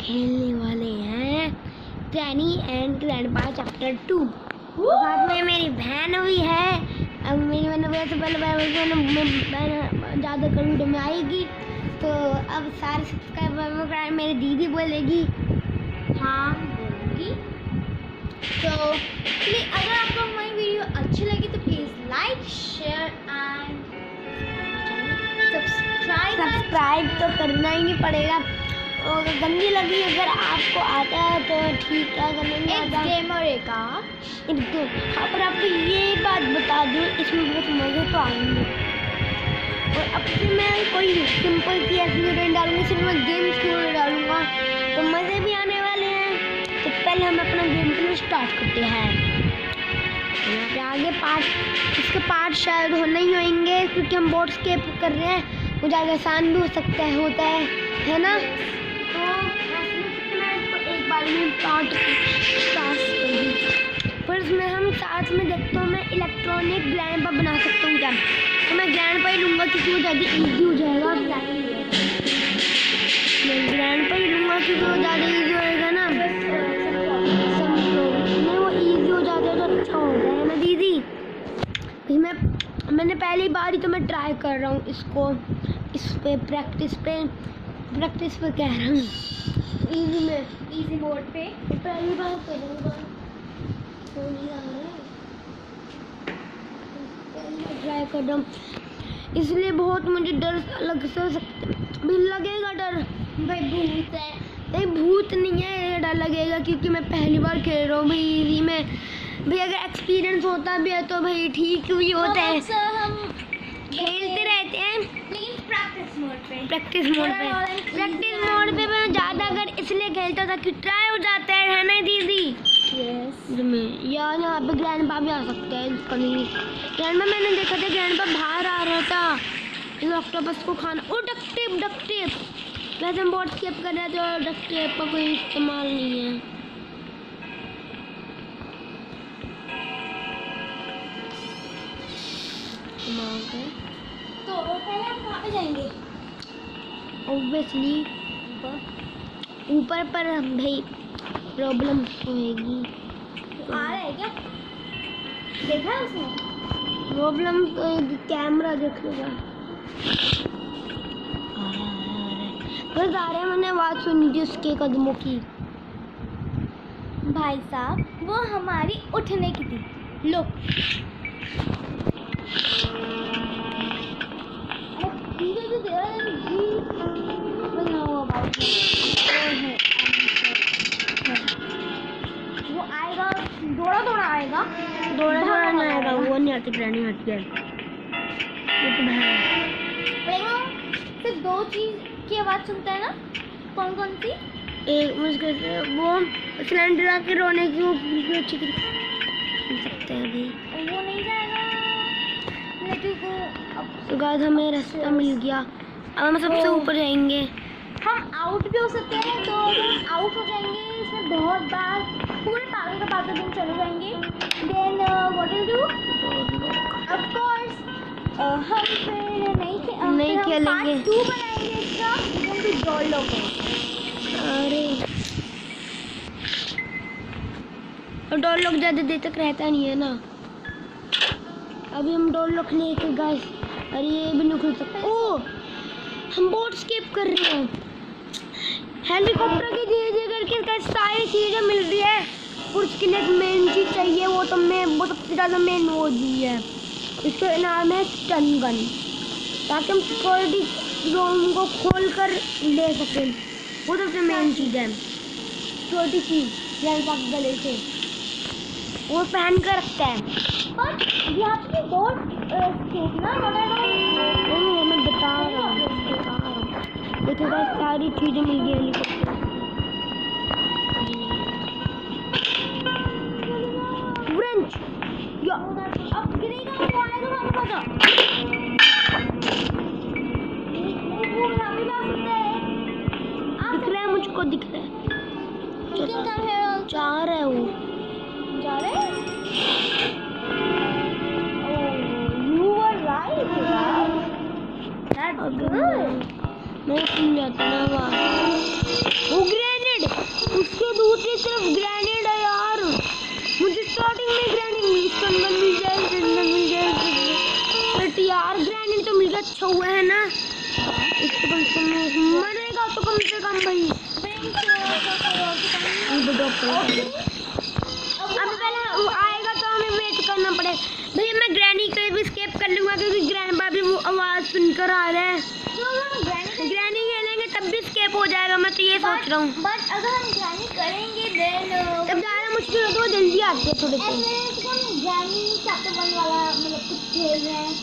खेलने वाले हैं ग्रैनी एंड ग्रैंडपा चैप्टर 2। साथ में मेरी बहन भी है। अब मेरी बहन वैसे पहले बहन ज़्यादा कर वीडियो में आएगी तो अब सारे सब्सक्राइबर मेरी दीदी बोलेगी हाँ बोलेगी। तो प्लीज अगर आपको हमारी वीडियो अच्छी लगी तो please like share and subscribe तो करना ही नहीं पड़ेगा। और गंदी लगी अगर आपको आता है तो ठीक है, अगर नहीं आता गेमर का हाँ। पर आपको ये बात बता दूँ इसमें बहुत मज़े तो आएंगे। और अब से मैं कोई सिंपल सी ऐसी वीडियो डालूंगी, सिर्फ मैं गेम्स की वीडियो डालूंगा तो मज़े भी आने वाले हैं। तो पहले हम अपना गेम प्ले स्टार्ट करते हैं। यहाँ पे आगे पार्ट इसके पार्ट शायद हो नहीं होंगे क्योंकि हम बोर्ड स्केप कर रहे हैं। वो ज़्यादा आसान भी हो सकता है होता है ना। तो एक बार में पार्ट पास कर दी। फिर इसमें हम साथ में देखते हो मैं इलेक्ट्रॉनिक ग्रैंडपा बना सकता हूँ क्या। तो मैं ग्रैंडपा ही लूँगा क्योंकि वो ज़्यादा ईजी हो जाएगा। मैं ग्रैंडपा ही लूँगा क्योंकि वो ज़्यादा ईजी होएगा ना। नहीं वो ईजी हो जाता है तो अच्छा हो जाएगा ना दीदी। फिर मैंने पहली बार ही तो मैं ट्राई कर रहा हूँ इसको इस पे प्रैक्टिस पे कह रहा हूँ इजी मोड पे पहली बार करूँगा। ट्राई कर रहा हूँ इसलिए बहुत मुझे डर अलग से भी लगेगा। डर भाई भूत है, नहीं भूत नहीं है, डर लगेगा क्योंकि मैं पहली बार खेल रहा हूँ भाई इजी में। भाई अगर एक्सपीरियंस होता भी है तो भाई ठीक भी होता है। हम खेलते रहते हैं लेकिन प्रैक्टिस मोड पे मैं ज़्यादा अगर इसलिए खेलता था कि ट्राई हो जाता है ना दीदी। यस यार यहाँ पे ग्रैंडपा भी आ सकता है। ग्रैंडपा मैंने देखा था ग्रैंडपा बाहर आ रहा था ऑक्टोपस को खाना। ओ डक्ट टेप वैसे हम बहुत स्किप कर रहे थे और डक्ट टेप का कोई इस्तेमाल नहीं है। तो पहले हम कहाँ पे जाएंगे? ऑब्वियसली ऊपर पर भाई प्रॉब्लम होएगी। आ रहा है क्या? देखा है उसने? प्रॉब्लम तो कैमरा देख लेगा। बस आ रहे हैं, मैंने आवाज़ सुनी थी उसके कदमों की। भाई साहब वो हमारी उठने की थी। लो वो आएगा दौड़ा आएगा। दौड़ा नहीं आएगा, वो नहीं आती ग्रैनी हट गया। सिर्फ दो चीज की आवाज़ सुनता है ना। कौन सी? एक मुश्किल से वो सिलेंडर आके रोने की वो अच्छी सुन सकते हैं भाई। वो नहीं जाएगा लेकिन को गाइस हमें रास्ता मिल गया। अब हम सबसे ऊपर जाएंगे। हम आउट भी हो सकते हैं तो हम आउट हो जाएंगे इसमें बहुत बार पूरे पागल का पागल दिन चले जाएंगे। Then what will do of course हम फिर नहीं खेलेंगे। 2 बनाएंगे इसका लेकिन डॉल लोग। अरे और डॉल लोग ज़्यादा देर तक रहता नहीं है ना। अभी हम डॉल लोग लेके गाइस। अरे ये भी नहीं खुल सकता। ओ हम बोट स्केप कर रहे हैं। हेलीकॉप्टर की धीरे करके सारी चीज़ें मिल रही है और उसके लिए एक मेन चीज़ चाहिए। वो सबसे ज़्यादा मेन वो दी है। इसका नाम है स्टन गन, ताकि हम सिक्योरिटी रूम को खोल कर ले सकें। वो सबसे मेन चीज़ है। छोटी चीज़ गले से वो पहन कर रखता है। पर यहाँ पे बहुत देखना मैं बता रहा हूँ। देखिए सारी चीज़ें मिल गई हेलीकॉप्टर। ब्रेंच या अब गिरेगा वो आएगा हमारे पास। वो हमें आ सकता है। दिख रहा है मुझको, दिख रहा है। जा रहा है वो जा रहा है। You were right, that's good. मैं सुन जाता ना वो ग्रेनेड उसके दूसरी तरफ ग्रेनेड है यार। मुझे स्टार्टिंग में ग्रेनेड मिल जाए बट यार ग्रेनेड तो मिल गया, अच्छा हुआ है ना। इसके कम से कम मरेगा तो कम से कम भाई। अब पहले आएगा तो हमें वेट करना पड़ेगा भैया। मैं ग्रैनी को भी स्केप कर लूँगा क्योंकि ग्रैंडपा भी वो आवाज़ सुनकर आ रहा है। ग्रैनी खेलेंगे तब भी स्केप हो जाएगा, मैं तो ये सोच रहा हूँ। बट अगर हम ग्रैनी करेंगे देन तब ज़्यादा मुश्किल होता है, वो जल्दी आती है थोड़े से। हम ग्रैनी चैप्टर 1 वाला मतलब कुछ खेल रहे हैं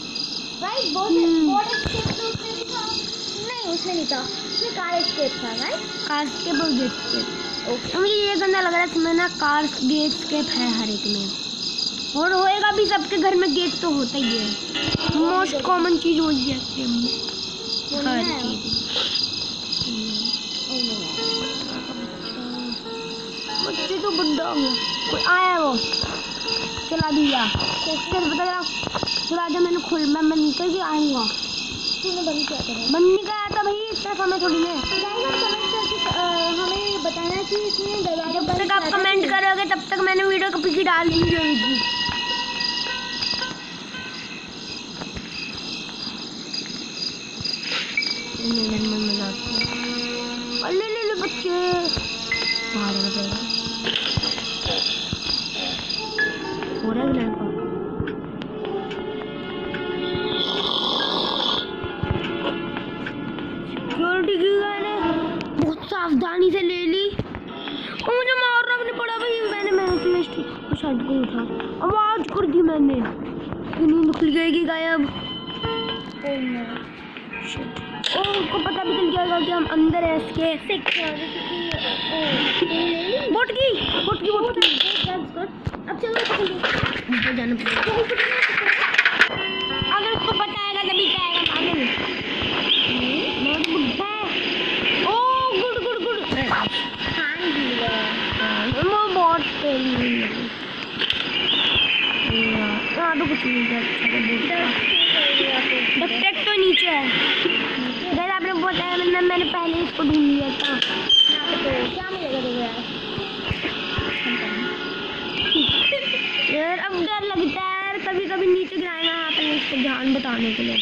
राइट। बोर्ड एस्केप तो उसमें भी था नहीं, उसमें नहीं था, उसमें कार एस्केप था राइट। कार स्केप और गेट स्केप। तो मुझे ये गंदा लग रहा है इसमें ना, कार गेट स्केप है हर एक में और होएगा भी। सबके घर में गेट तो होता ही है, मोस्ट कॉमन चीज़ वही है गेम में, हर चीज़। बच्चे तो बुढ़ा हो गया, कोई आया वो चला दिया। कैसे पता चला दरवाजा मैंने खोल मैं बंद करके आऊँगा। तूने बंद किया था? बंद नहीं कराया था भाई, इतना समय थोड़ी ना। हमें बताना कि इसमें दरवाजा जब तक आप कमेंट करोगे तब तक मैंने वीडियो की पिक डाल दी होगी। ले बच्चे बाहर आ गए। हो रहा है लड़का सिक्योरिटी की मैंने बहुत सावधानी से ले ली और मुझे मारना भी नहीं पड़ा भाई। मैंने शर्ट को उठा, आवाज कर दी मैंने, नींद खुल जाएगी गायब। ओ उसको पता भी चल जाएगा कि हम अंदर है इसके। बोट की अब चलो ऊपर जाना पड़ेगा। अगर उसको पता आएगा तभी जाएगा पागल। बहुत बुढ़ा है। ओ गुड वो बहुत तेरी यहाँ तो कुछ नहीं है। डकटेक तो नीचे है। अगर आपने बताया मैंने पहले इसको ढूंढ लिया था। क्या मिलेगा यार अब डर लगता है यार, कभी कभी नीचे गिराएगा यहाँ पे इसको ध्यान बताने के लिए।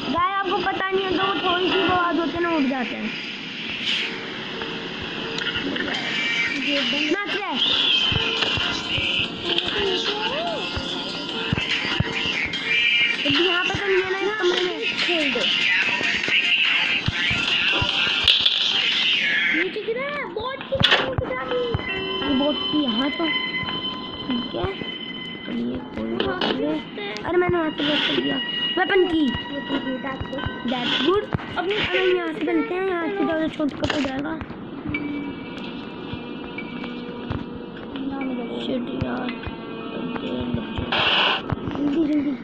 गाय आपको पता नहीं है तो वो थोड़ी सी आवाज होते ना उठ जाते हैं। नाच रहा है यहाँ पे तो नहीं है ना, इस कमरे में खोल दो। नीचे गिरा है बोट की यहाँ तो ठीक है। ये कोई अरे मैंने वहाँ से वेस्ट कर दिया वेपन की। That's good. अब यहाँ से बनते हैं, यहाँ से ज़्यादा शॉर्टकट हो जाएगा। शिट यार जल्दी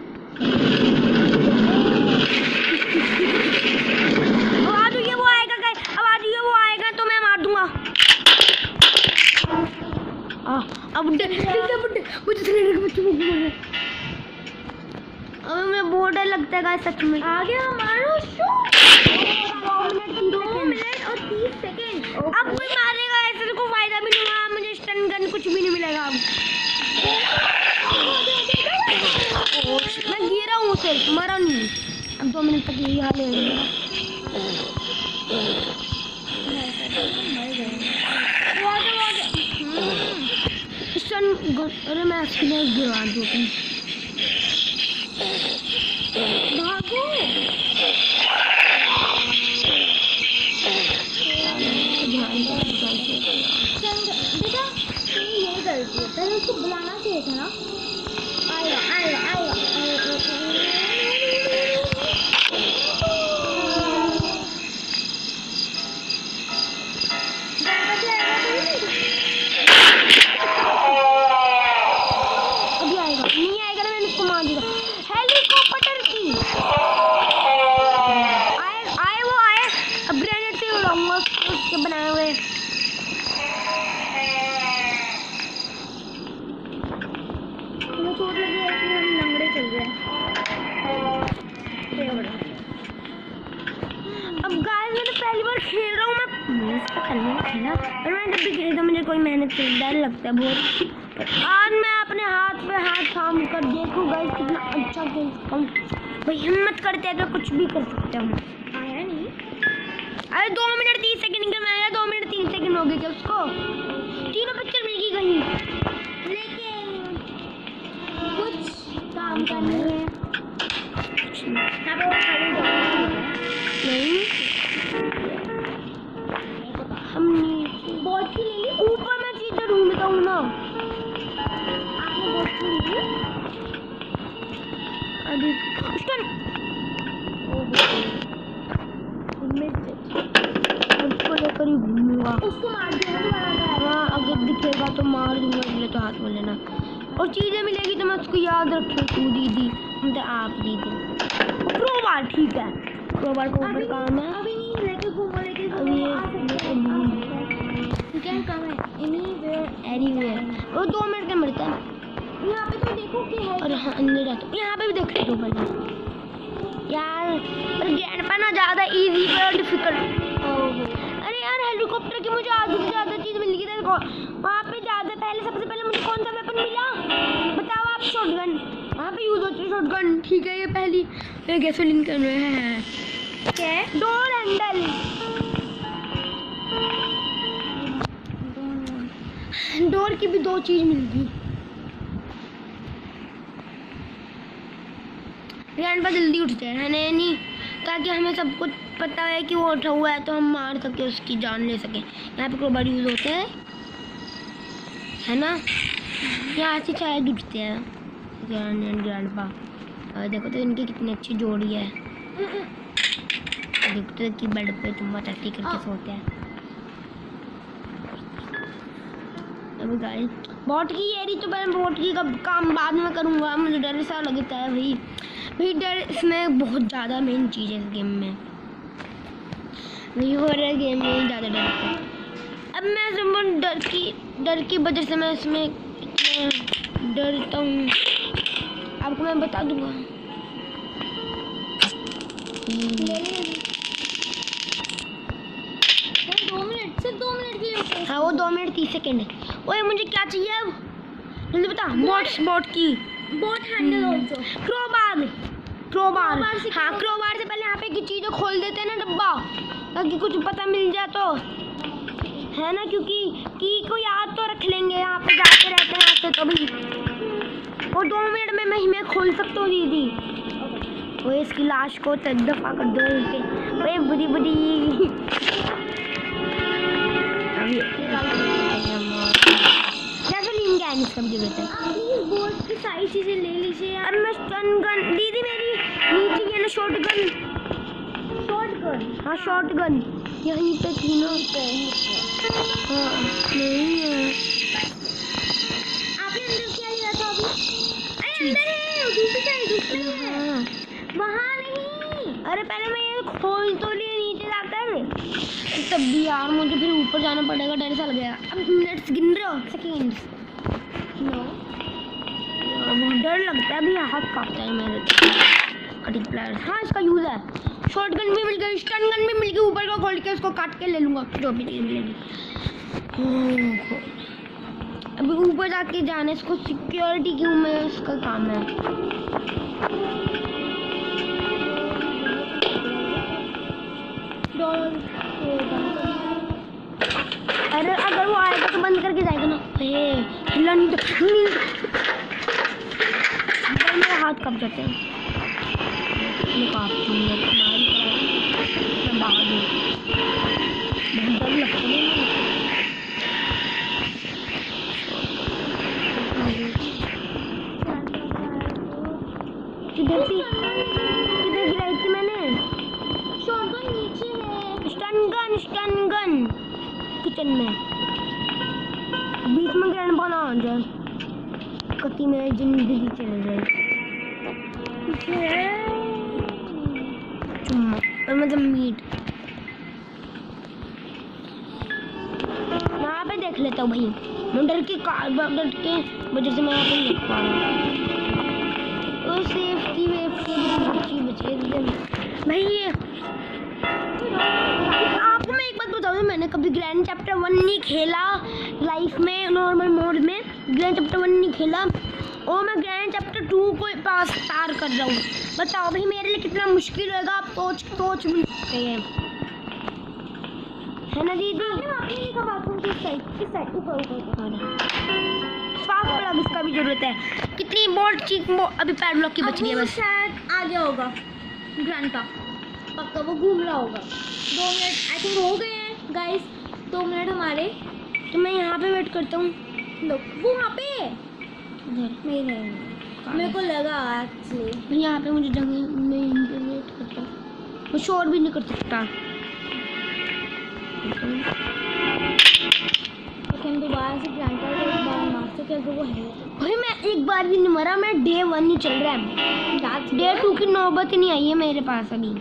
आवाज हुई है वो आएगा, आवाज हुई है वो आएगा तो मैं मार दूंगा। अब मैं बहुत डर लगता है सच में। आ गया मारो 2 मिनट और 30 सेकेंड। अब कोई मारेगा ऐसे तो कोई फायदा भी नहीं हुआ, मुझे स्टन गन कुछ भी नहीं मिलेगा। अब मैं गिरा हूँ सिर्फ, मरा नहीं। अब 2 मिनट तक यही हाल है। अरे मैं गिरा दो भागो। बेटा यही गलती है, पहले उसको बुलाना चाहिए था ना। आएगा अभी आएगा, नहीं आएगा ना मैंने उसको मार दिया। हेलीकॉप्टर की आए वो आए। अब ग्रेनेड से उड़ाऊंगा उसके बनाए हुए। तुम्हें चोट लगी है इसलिए हम लंगड़े चल रहे हैं। अब गाइस मैं तो पहली बार खेल रहा हूँ, मैं खेला और मैं जब भी खेलता मुझे कोई मेहनत से डर लगता है बहुत। आज मैं अपने हाथ पे हाथ थाम कर देखूँ गाइस कितना अच्छा खेल सकता हूँ। भाई हिम्मत करते हैं तो कुछ भी कर सकते हैं हम। आया नहीं। अरे 2 मिनट 30 सेकंड का मैच है, 2 मिनट 3 सेकंड हो गए क्या उसको? तीनों पिक्चर मिल गई कहीं, लेकिन कुछ काम करनी है। यहाँ पे वो खाली नहीं हम नीचे बोट की ले ली। ऊपर मैं चीज़ें ढूंढता हूँ ना। आपने बोट की ली। अभी उसको लेकर ही घूमूंगा। उसको मार दिया दोबारा। हाँ अगर दिखेगा तो मार दूंगा, इसलिए तो हाथ में लेना। और चीज़ें मिलेगी तो मैं उसको याद रखूँ। तू दीदी मतलब आप दीदी। क्रोबार ठीक है, क्रोबार को ऊपर काम है। अभी नहीं लेके घूमो, लेके अभी ठीक है काम है। एनीवेयर वो 2 मिनट का मिलता है। यहाँ पे तो देखो कि है। और हाँ अंदर जाता हूँ, यहाँ पे भी देख लो पहले यार। पर ग्रैंडपा ना ज़्यादा इजी पर डिफिकल्ट। अरे यार हेलीकॉप्टर की मुझे आधी से ज़्यादा चीज़ मिल गई। देखो वहाँ पे ज़्यादा पहले सबसे पहले मुझे कौन सा वेपन मिला बताओ आप? शॉटगन। वहाँ पे यूज़ होती है शॉटगन, ठीक है। ये पहली गैसोलीन कर रहे हैं। क्या? Door handle. डोर की भी 2 चीज़ मिल गई। ग्रैंडपा जल्दी उठते हैं नहीं, ताकि हमें सब कुछ पता है कि वो उठा हुआ है तो हम मार सके, उसकी जान ले सकें। यहाँ पे क्रोबार यूज़ होते हैं है ना। यहाँ से शायद उठते हैं ग्रैंडपा। और देखो तो इनकी कितनी अच्छी जोड़ी है। देखते कि बेड पे चुम्मा चाटी करके सोते हैं। अभी गाइस बॉट की एरी तो मैं बॉट की का काम बाद में करूँगा। मुझे डर सा लगता है भाई डर इसमें बहुत ज़्यादा मेन चीज़ है इस गेम में। हॉरर गेम में ज़्यादा डर है। अब मैं डर की वजह से मैं इसमें इतना डरता हूँ, आपको मैं बता दूँगा। सिर्फ 2 मिनट के लिए। हाँ वो 2 मिनट 30 सेकेंड है। ओए मुझे क्या चाहिए अब जल्दी बता। बॉट की बोट हैंडल ऑल्सो। क्रोबार हाँ क्रोबार से पहले यहाँ पे की चीज़ें खोल देते हैं ना डब्बा, ताकि कुछ पता मिल जाए तो है ना। क्योंकि की को याद तो रख लेंगे, यहाँ पे जाते रहते हैं आते तो भी। और 2 मिनट में मैं खोल सकता हूँ दीदी। वो इसकी लाश को 10 दफा कर दो इनके। बुरी गैसोलीन क्या है इसका जरूरत है। प्लीज बोट की सारी चीजें ले लीजिए। अब मैं स्टन गन दीदी मेरी नीचे की है ना शॉटगन। हाँ शॉटगन यहीं पे थी ना। हाँ नहीं है। आपने अंदर क्या लिया था अभी? अरे अंदर है दूसरी साइड है। वहाँ नहीं। अरे पहले मैं ये खोल तो लिए नीचे जाकर, तब भी यार मुझे फिर ऊपर जाना पड़ेगा। डर सा लग गया। अब मिनट्स गिन रहे हो सेकेंड्स? नो बहुत डर लगता है अभी, हाथ कांपता है मेरे कटिंग प्लेयर। हाँ इसका यूज़ है। शॉटगन भी मिल गई, स्टन गन भी मिल गई। ऊपर को खोल के उसको काट के ले लूँगा जो भी चीज़ मिलेगी। अभी ऊपर जाके जाने इसको सिक्योरिटी क्यों में इसका काम है। अरे अगर वो आएगा तो बंद करके जाएगा ना। हिला नहीं तो मेरे हाथ कब जाते हैं। मैं काटती हूँ मैं बाहर हूँ। बहुत डर लगता है। किधर गिराई थी मैंने? शॉटगन नीचे है। स्टन गन किचन में। बीच में ग्रैंडपा ना आ जाए, कति में जिंदगी चल जाए। चुम्मा और मतलब मीट वहाँ पे देख लेता हूँ भाई। मैं डर के वजह से मैं यहाँ पे नहीं देख पा रहा। तो सेफ्टी बचे भाई। आपको मैं एक बात बताऊँ, मैंने मैंने कभी ग्रैंड चैप्टर 1 नहीं खेला लाइफ में, नॉर्मल मोड में ग्रैंड चैप्टर 1 नहीं खेला, और मैं ग्रैंड चैप्टर 2 को पार कर रहा हूँ। बताओ भाई मेरे लिए कितना मुश्किल होगा, आप सोच भी सकते हैं, है ना दीदी? प्लग इसका भी जरूरत है। कितनी बोल्ट चीज अभी पैडलॉक की बच गई है बस। शायद आ गया होगा ग्रैंड का, पक्का वो घूम रहा होगा। 2 मिनट आई थिंक हो गए हैं गाइस, 2 मिनट हमारे। तो मैं यहाँ पे वेट करता हूँ। लो वो वहाँ पे नहीं मेरे को लगा एक्चुअली यहाँ पे मुझे जगह में वेट करता हूँ, मैं शोर भी नहीं कर सकता। लेकिन दोबारा से ग्रैंड का एक बार मास्टर कर दो वो है भाई मैं एक बार भी नहीं मरा, मैं डे 1 ही चल रहा है, डे 2 की नौबत ही नहीं आई है मेरे पास अभी।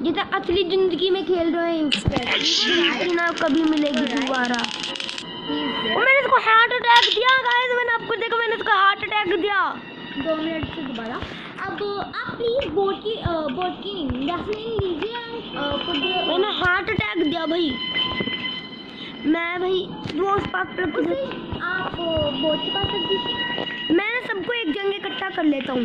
जितना असली जिंदगी में खेल रहे हैं ना कभी मिलेगी दोबारा। मैंने इसको हार्ट अटैक दिया गाइस, मैंने आपको देखा, मैंने इसको हार्ट अटैक दिया 2 मिनट से दोबारा। अब आप प्लीज बोट की गैसोलीन लीजिए। मैंने हार्ट अटैक दिया भाई, मैं भाई वो स्पार्क प्लग आप बोट के पास रख दीजिए। मैं सबको एक जगह इकट्ठा कर लेता हूँ,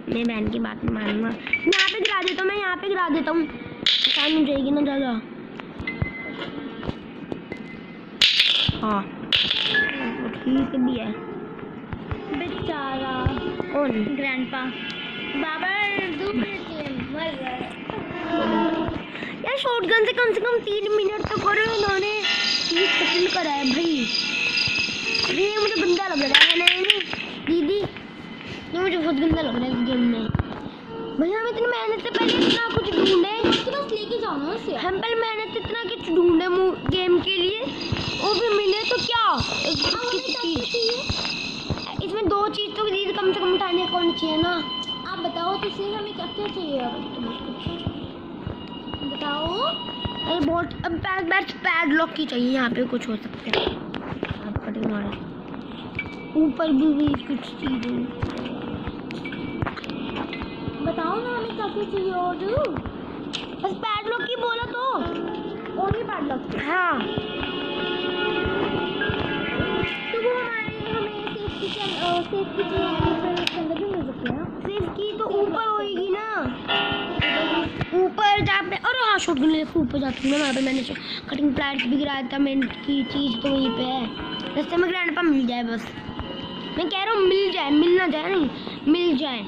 मैं बहन की बात नहीं मानूंगा। यहाँ पे गिरा देता हूँ, मैं यहाँ पे गिरा देता हूँ, आसान हो जाएगी ना ज़्यादा। हाँ ठीक भी है बेचारा कौन ग्रैंडपा बाबा 2 मिनट के मर गए यार। शॉटगन से कम 3 मिनट तो करो, इन्होंने 30 सेकंड करा है भाई। ये मुझे गंदा लग रहा है, नहीं दीदी ये मुझे बहुत गंदा लग रहा है इस गेम में। भैया हम इतनी मेहनत से पहले इतना कुछ ढूंढे, उसके पास लेके जाओ ना उसे। हम पहले मेहनत से इतना कुछ ढूंढे गेम के लिए, वो भी मिले तो क्या इसमें 2 चीज़ तो दीदी कम से कम उठाने कौन चाहिए ना। आप बताओ तो सही हमें क्या क्या चाहिए, बताओ। अरे बहुत अब पैडलॉक की चाहिए, यहाँ पे कुछ हो सकता है। आप कटिंग मारे ऊपर भी कुछ चीज़ें बताओ ना हमें क्या क्या चाहिए। और बस पैडलॉक की बोला तो ओनली पैडलॉक। हाँ तो वो हमें सेफ्टी के अंदर भी मिल सकती है ना। सेफ्टी तो ऊपर होएगी ना, ऊपर जहाँ पे। और हाँ शॉटगन लेके ऊपर जाती हूँ मैं, वहाँ पे मैंने कटिंग प्लांट भी गिराया था, मेन की चीज़ तो वहीं पे है। रास्ते में ग्रैंडपा मिल जाए बस, मैं कह रहा हूँ मिल जाए, मिल ना जाए, नहीं मिल जाए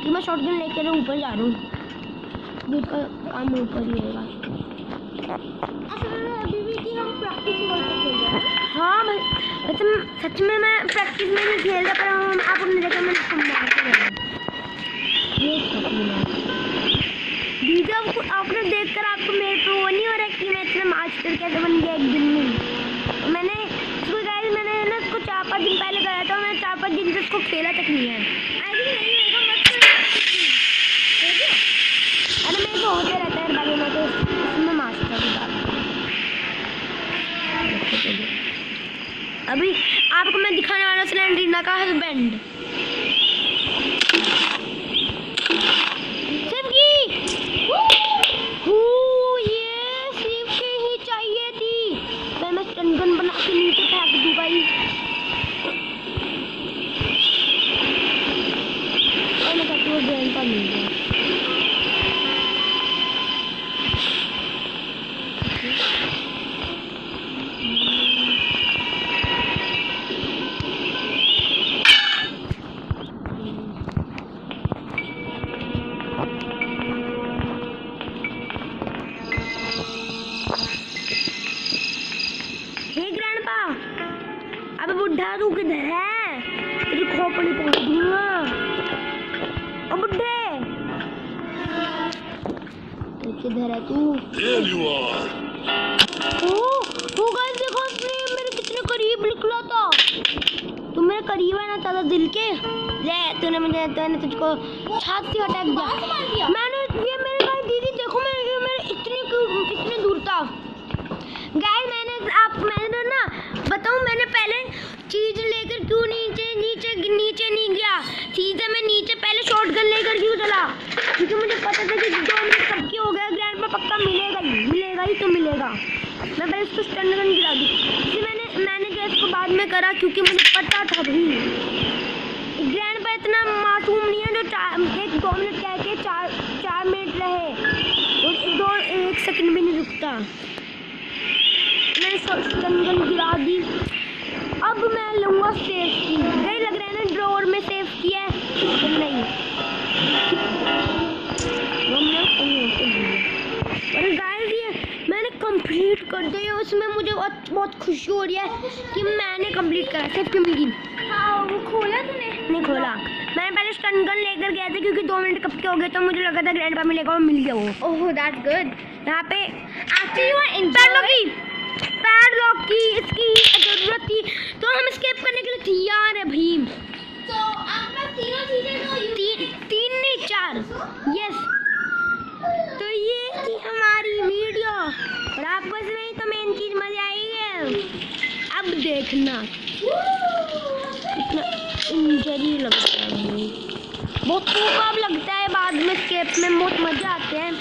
कि मैं शॉटगन लेकर ऊपर जा रहा हूँ। दूध का काम ऊपर ही होगा। अभी भी कि हम प्रैक्टिस मोड पे खेल रहे हैं। हाँ भाई वैसे सच में मैं प्रैक्टिस में नहीं खेल रहा, पर आपने देखा मैंने दीदी आपने देखकर आपको मेरे को वो नहीं हो रहा कि मैं इतना मास्टर कैसे बन गया एक दिन में। मैंने मैंने ना इसको 4-5 दिन पहले गया था, मैं 4-5 दिन से इसको खेला तक नहीं है। आई थिंक नहीं होगा मत। अरे मेरे को होते रहता है बाकी, मैं तो इसमें मास्टर की बात। अभी आपको मैं दिखाने वाला सिलेंडरीना का हस्बैंड गन बना के नीचे फेंक दूँ भाई। और मैं कहती हूँ ग्रैंड पर मिल गया। अबे बुढ़ा तू किधर है? तेरी खोपड़ी तोड़ दूंगा। ओ बुढ़े तू किधर है तू? ओ गाइस देखो उसने मेरे कितने करीब निकला था। तू मेरे करीब है ना ज्यादा दिल के। ले तूने तुझको छाती अटैक दिया। मैंने ये मेरे भाई दीदी देखो मेरे इतने दूर था। गाइस मैंने ना बताऊं, मैंने पहले चीज लेकर क्यों नीचे नहीं गया। सीधे मैं नीचे पहले शॉटगन लेकर क्यों चला, क्योंकि मुझे पता था कि 2 मिनट कब के हो गया, ग्रैंड में पक्का मिलेगा ही तो मिलेगा। मैं पहले इसको स्टन गन गिरा दूँ। इसे मैंने गैस को बाद में करा क्योंकि मुझे पता था भाई ग्रैंडपा इतना मासूम नहीं है जो 1-2 मिनट कह के 4 मिनट रहे और 1 सेकंड भी नहीं रुकता। मैंने स्टन गन गिरा दी। अब मैं लूँगा सेफ की। नहीं लग रहा है ना ड्रॉवर में सेफ किया है तो नहीं और गाइस ये मैंने कंप्लीट कर दिया। उसमें मुझे बहुत खुशी हो रही है कि मैंने कंप्लीट करा। सेफ क्यों मिली? हाँ वो खोला तूने? नहीं खोला। मैंने पहले स्टन गन लेकर गया था क्योंकि 2 मिनट कब के हो गए तो मुझे लगा था ग्रैंडपा मिलेगा और मिल गया वो। Oh that's good. यहाँ पे एक्चुअली वो पैडलॉक की इसकी जरूरत थी तो हम एस्केप करने के लिए तैयार है भाई। तो आपने तीनों चीजें तो 3 नहीं 4 यस। तो ये थी हमारी वीडियो और आपको इसमें तो मेन चीज मजा आई है। अब देखना कितना इंजरी लगता है भाई, बहुत खूब लगता है बाद में स्केप में बहुत मजा आते हैं।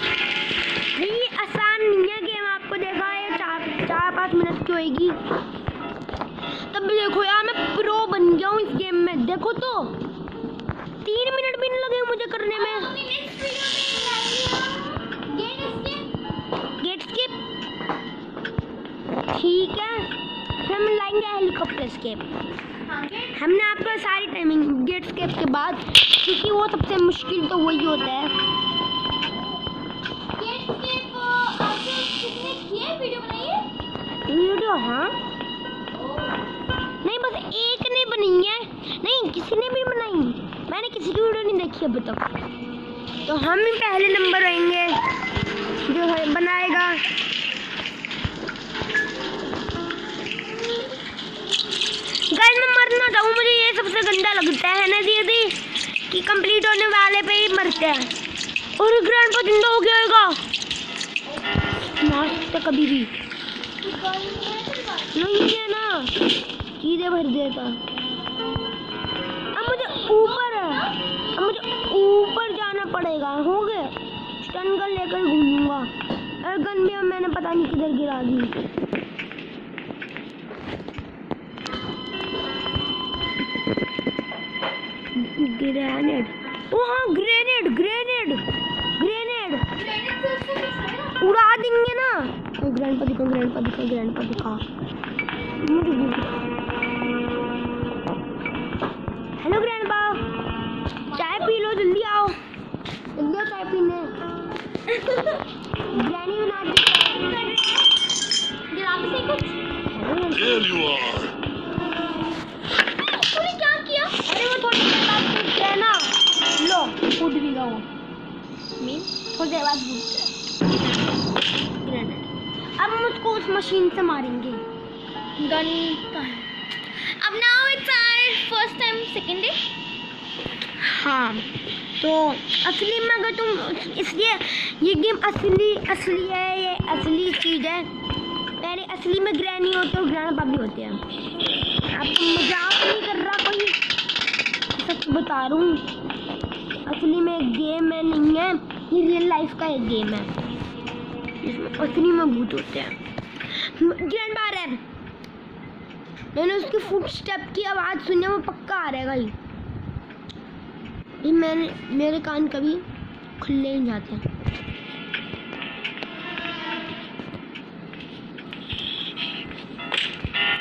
ये आसान नहीं है गेम, आपको देखा है 4-5 मिनट की होगी। तब भी देखो यार मैं प्रो बन गया हूँ इस गेम में। देखो तो 3 मिनट भी नहीं लगे मुझे करने में। गेट स्केप ठीक है, फिर हम लाएंगे हेलीकॉप्टर स्केप। हमने आपको सारी टाइमिंग गेट स्केप के बाद क्योंकि वो सबसे मुश्किल तो वही होता है। गेट स्केप आपने किसने किया वीडियो बनाई है? वीडियो हाँ नहीं बस एक ने बनी है, नहीं किसी ने भी बनाई। मैंने किसी की वीडियो नहीं देखी अब तक। तो हम ही पहले नंबर आएंगे जो है बनाएगा। गाइस मैं मरना चाहूँ, मुझे ये सबसे गंदा लगता है ना दीदी कि कंप्लीट होने वाले पे ही मरते हैं। और ग्रैंडपा जिंदा हो गया होगा मार सकते कभी भी नहीं है ना, चीजें भर देता। अब मुझे ऊपर जाना पड़ेगा। हो गए स्टन गन लेकर घूमूंगा और गन भी मैंने पता नहीं किधर गिरा दी। ग्रेनेड, ओ हाँ ग्रेनेड उड़ा देंगे ना। ग्रैंडपा दिखा हेलो ग्रैंडपा, चाय पी लो, जल्दी आओ चाय पीने। ग्रैनी बना दी से कुछ। There you are. तूने क्या किया? अरे वो थोड़ी देर बाद टूटते हैं ना, लो फूट भी गया वो। थोड़ी देर बाद ग्रेनेड। अब मुझको उस मशीन से मारेंगे। गन अब now it's our first time second day. हाँ तो असली में अगर तुम इसलिए ये गेम असली है, ये असली चीज़ है। पहले असली में ग्रैनी होते और ग्रैंडपा भी होते हैं। आपको मजाक नहीं कर रहा कोई, सच बता रहा हूँ। असली में एक गेम है, नहीं है ये रियल लाइफ का एक गेम है जिसमें असली में भूत होते हैं। ग्रैंडपा आ रहा है, मैंने उसकी फुटस्टेप की आवाज़ सुनी, वो पक्का आ रहेगा ही। मेरे कान कभी खुले नहीं जाते।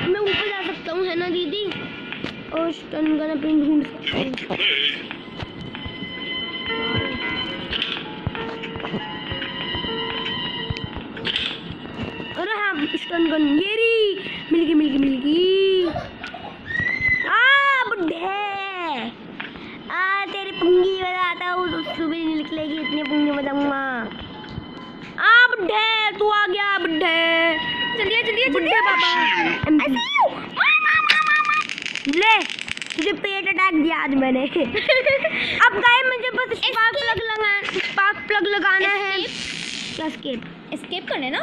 मैं ऊपर जा सकता हूँ है ना दीदी, और स्टन गन अपनी ढूंढ सकता हूँ। अरे हाँ स्टन गन ये रही, मिल गई। बुढ़े तेरी पुंगी बताता हूँ, सुबह नहीं निकलेगी इतनी पुंगी बताऊंगा। बुढ़े तू आ गया बुढ़े, जल्दी बुढ़े पापा ले तुझे पेट अटैक दिया आज मैंने। अब गाय मुझे बस स्पार्क प्लग लगाना है। एस्केप करना है ना।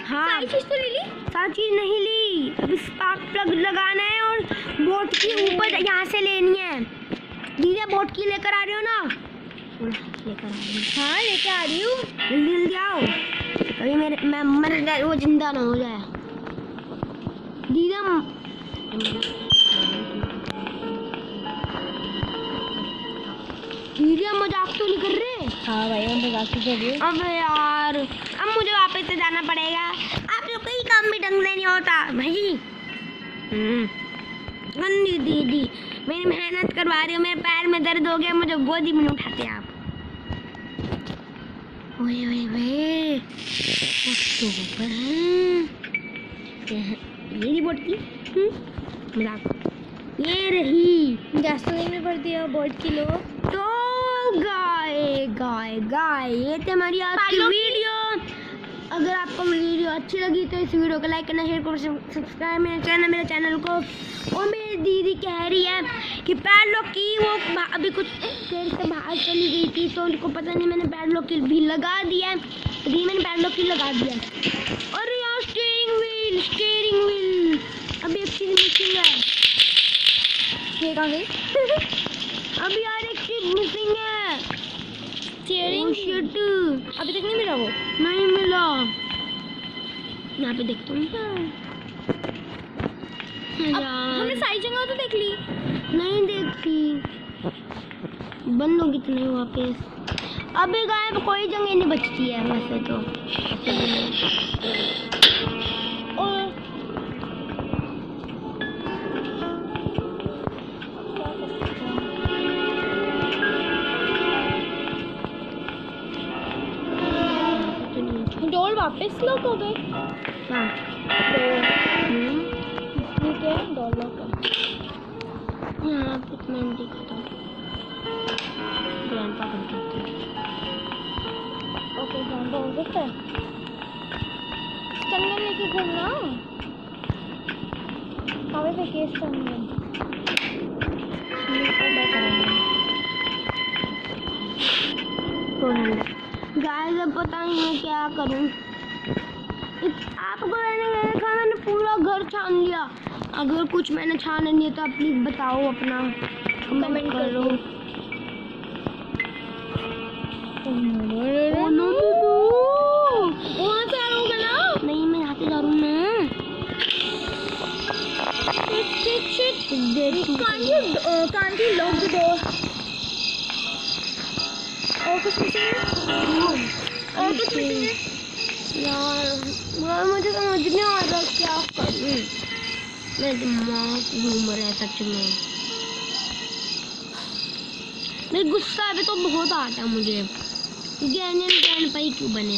हाँ सारी चीज तो ले ली, सारी चीज नहीं ली, अब स्पार्क प्लग लगाना है और बोट की ऊपर यहाँ से लेनी है। दीदी बोट की लेकर आ रही हो ना? लेकर आ रही हूँ। हाँ लेके आ रही हूँ। जल्दी आओ। अभी मेरे वो जिंदा ना हो जाए। दीदा दीदी मजाक तो नहीं कर रहे? हाँ भाई हम मजाक तो कर रहे हैं। अबे यार अब मुझे वापस से जाना पड़ेगा। आप लोग कोई काम भी ढंग से नहीं होता भाई। गंदी दीदी मेरी मेहनत करवा रही हो, मेरे पैर में दर्द हो गया, मुझे गोदी में नहीं उठाते आप। ओए ओए ओए ऊपर ये रिपोर्ट की मजाक ये रही। गैसोलीन में भर दिया बोर्ड किलो। तो गाय ये थे हमारी आज की वीडियो। अगर आपको वीडियो अच्छी लगी तो इस वीडियो को लाइक करना, शेयर करना, सब्सक्राइब मेरे चैनल को। और मेरी दीदी कह रही है कि पैडलॉक की वो अभी कुछ देर से बाहर चली गई थी तो उनको पता नहीं, मैंने पैडलॉक की भी लगा दिया है। दी मैंने पैडलॉक की लगा दिया। और यार स्टीयरिंग व्हील अभी एक चीज़ मिसिंग है। ये कहाँ गई? अब यार एक चीज़ मिसिंग है। स्टीयरिंग शिट अभी तक नहीं मिला वो। नहीं मिला। यहाँ पे देखता हूँ। हमने सारी जगह तो देख ली। नहीं देखी, बंद होगी तो नहीं वापस। अभी गायब कोई जगह नहीं बचती है वैसे तो। और डोर वापस लॉक हो गए। हाँ ठीक है डोर लॉक है। यहाँ पे तो मैंने देखा था। ग्रैंडपा करते थे। ओके ध्यान हो सकता है। स्टंगन लेके घूमना। हमें पे केस स्टंगन। गाइस अब पता नहीं मैं क्या करूं। आपको मैंने देखा मैंने पूरा घर छान लिया। अगर कुछ मैंने छाना नहीं है तो आप प्लीज बताओ, अपना कमेंट करो। ओ नो वहाँ से आ रहा होगा ना? नहीं मैं यहाँ से जा रहा हूँ मैं। Can't you lock the door? और कुछ मिसिंग है? और कुछ मिसिंग है? यार मुझे समझ नहीं आ रहा क्या करूं। मेरा दिमाग घूम रहा है सच में। मेरा गुस्सा अभी तो बहुत आता है मुझे। ग्रैंडपा ही क्यों बने,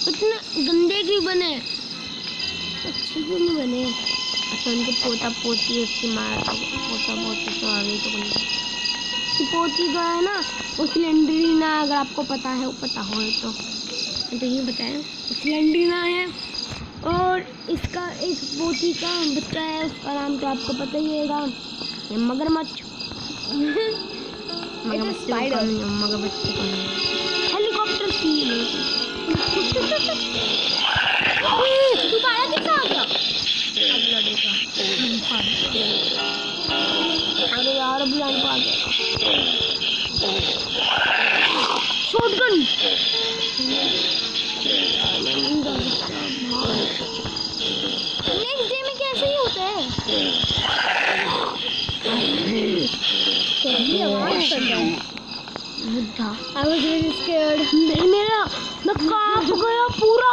इतने गंदे क्यों बने, अच्छे क्यों नहीं बने। अच्छा उनके पोता पोती उसकी माँ पोता पोती तो आ गई तो बन पोती का है ना वो सिलेंडरीना, अगर आपको पता है, पता हो तो ये बताएं। सिलेंडरीना है और इसका एक पोती का बच्चा है, उसका नाम तो आपको पता ही होगा, ये मगरमच्छ। मगरमच्छ हेलीकॉप्टर की दोबारा कितना आ गया? अरे यार अभी आ गया शॉटगन। नेक्स्ट डे में कैसे ही होता है? कैसी आवाज कर रहा है? I was really scared. नहीं मेरा मैं कांप गया पूरा।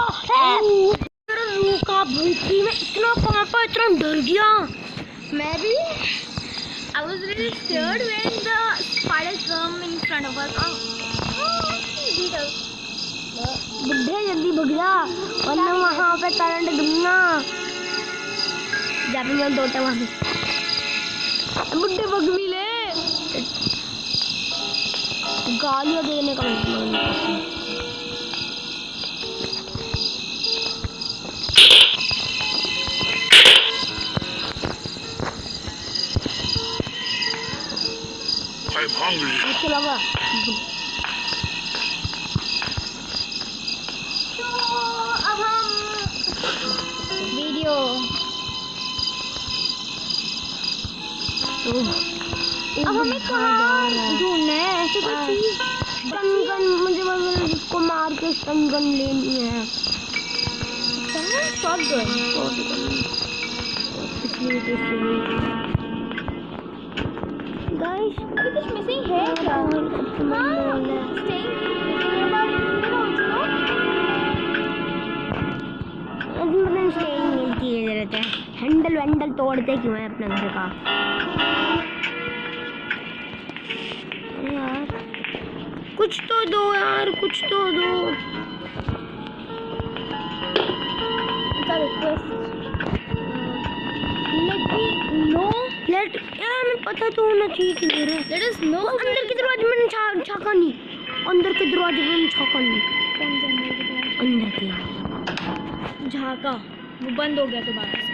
मेरा मुंह कांप गई थी, मैं इतना कांपा, इतना डर गया। मैं भी I was really scared when the spider come in front of us. बुढ़े जल्दी भग जा वरना वहाँ पे करंट दूंगा। जब मैं दो वहाँ से बुढ़े भग मिले, गालियाँ देने का मतलब। I'm hungry. इसके अलावा तो अब हम वीडियो अब हमें कहाँ ढूंढना है? ऐसे कोई चीज स्टन गन मुझे बस इसको मार के स्टन गन लेनी है। शॉटगन गाइस अभी कुछ मिसिंग है क्या? हाँ की जरूरत है। हैंडल वैंडल तोड़ते क्यों है अपने घर का? अरे यार कुछ तो दो यार, कुछ तो दो। लेट यार मैं पता तो होना चाहिए कि मेरे लेट अस नो अंदर के दरवाजे में छाका नहीं, अंदर के दरवाजे में छाका नहीं, अंदर के झाका वो बंद हो गया दोबारा से।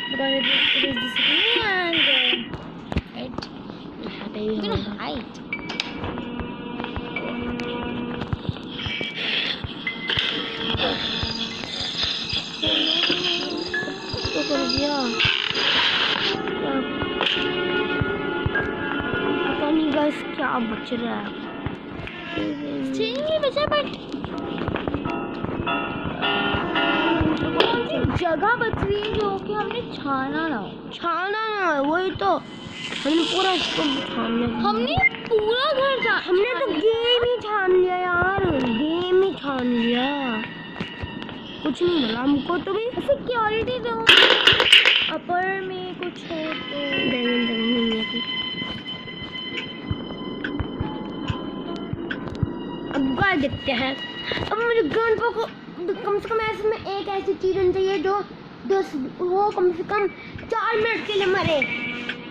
Because it is disappearing and you can hide. तो कर दिया पता नहीं गाइस क्या बच रहा है। नहीं बचा बट जगह बच रही है जो कि हमने छाना ना वही तो हमने पूरा इसको छान लिया। हमने पूरा घर छान हमने तो गेम ही छान लिया यार, गेम ही छान लिया, कुछ नहीं मिला हमको तो भी। सिक्योरिटी दो अपर में कुछ हो तो नहीं है फिर। अब गाइस देखते हैं। अब मुझे गन को कम से कम ऐसे में एक ऐसी चीज होनी चाहिए जो वो कम से कम 4 मिनट के लिए मरे,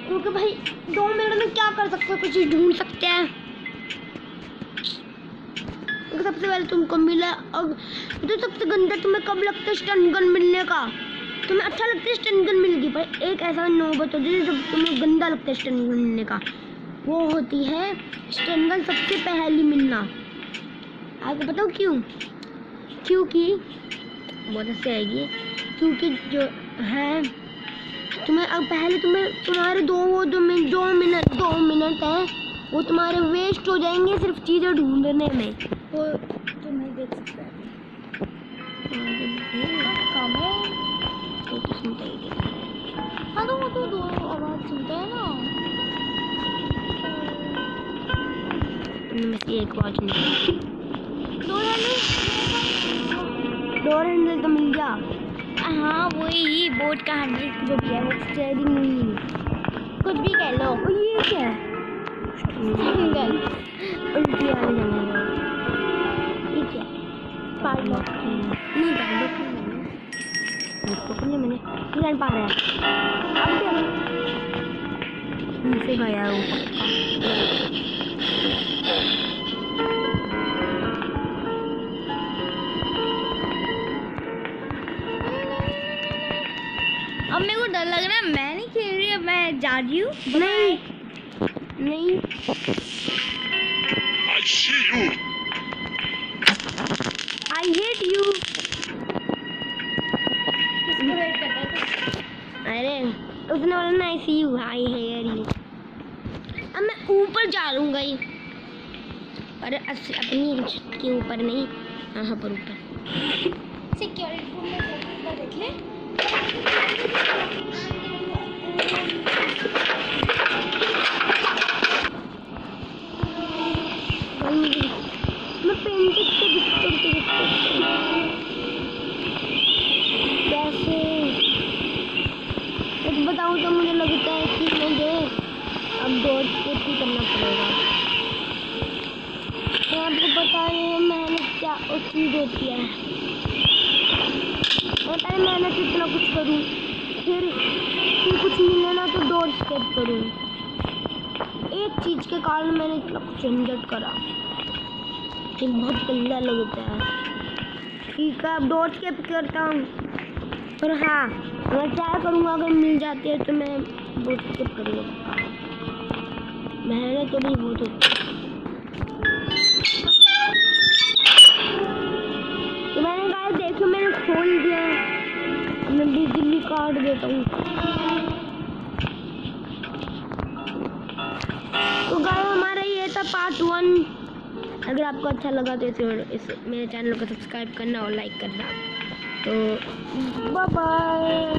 क्योंकि भाई 2 मिनट में क्या कर सकते हो, कुछ ढूंढ सकते हैं। सबसे पहले तुमको मिला, अब जो सबसे गंदा तुम्हें कब लगता है स्टन गन मिलने का? तुम्हें अच्छा लगता है स्टन गन मिल गई भाई, एक ऐसा नौबत होती है जब तुम्हें गंदा लगता है स्टन गन मिलने का, वो होती है स्टन गन सबसे पहली मिलना। आपको बताओ क्यों? क्योंकि बहुत अच्छी आएगी, क्योंकि जो है तुम्हें अब पहले तुम्हारे 2 मिनट है वो तुम्हारे वेस्ट हो जाएंगे सिर्फ चीज़ें ढूंढने में। वो तो नहीं देख सकता है। तो सुनता ही हाँ तो वो तो 2 आवाज़ सुनता है ना। में से एक आवाज नहीं। डोर हैंडल तो मिल गया। हाँ वही बोट का हैंडल जो भी है वो स्टीयरिंग व्हील कुछ भी कह लो। और ये क्या है? उल्टी आ जाएगा। ये क्या? पायलट नहीं पायलट नहीं पकड़ने मैंने नहीं पा रहा है। अब क्या नीचे गया वो पक्का। अब मेरे को डर लग रहा है, मैं नहीं खेल रही, अब मैं जा रही हूँ। नहीं I see you. I hate you. किसको वेट करता है? अरे उसने बोला ना I see you, I hear you। अब मैं ऊपर जा लूँगा ही, अरे अपनी छत के ऊपर नहीं, यहाँ पर ऊपर। सिक्योरिटी रूम में देख ले। मैं पेंटिंग से दिखते कैसे एक बताऊँ तो मुझे लगता है कि मुझे अब डॉट स्केप ही करना पड़ेगा। मैं आपको बता रही हूँ मेहनत क्या चीज़ होती है। मैं पहले मेहनत इतना कुछ करूँ, फिर कुछ मिले ना तो डॉट स्केप करूँ। एक चीज़ के कारण मैंने इतना कुछ झंझट करा, ये बहुत गंदा लगता है। ठीक है अब डॉट स्केप करता हूँ, और हाँ मैं ट्राई करूँगा अगर मिल जाती है तो मैं डॉट स्केप करूँगा। मेहनत तो भी बहुत होती है। तो मैंने कहा देखो मैंने खोल दिया, मैं बिजली काट देता हूँ। तो गाइस हमारा ये था पार्ट 1 अगर आपको अच्छा लगा तो इसे मेरे चैनल को सब्सक्राइब करना और लाइक करना। तो बाय बाय।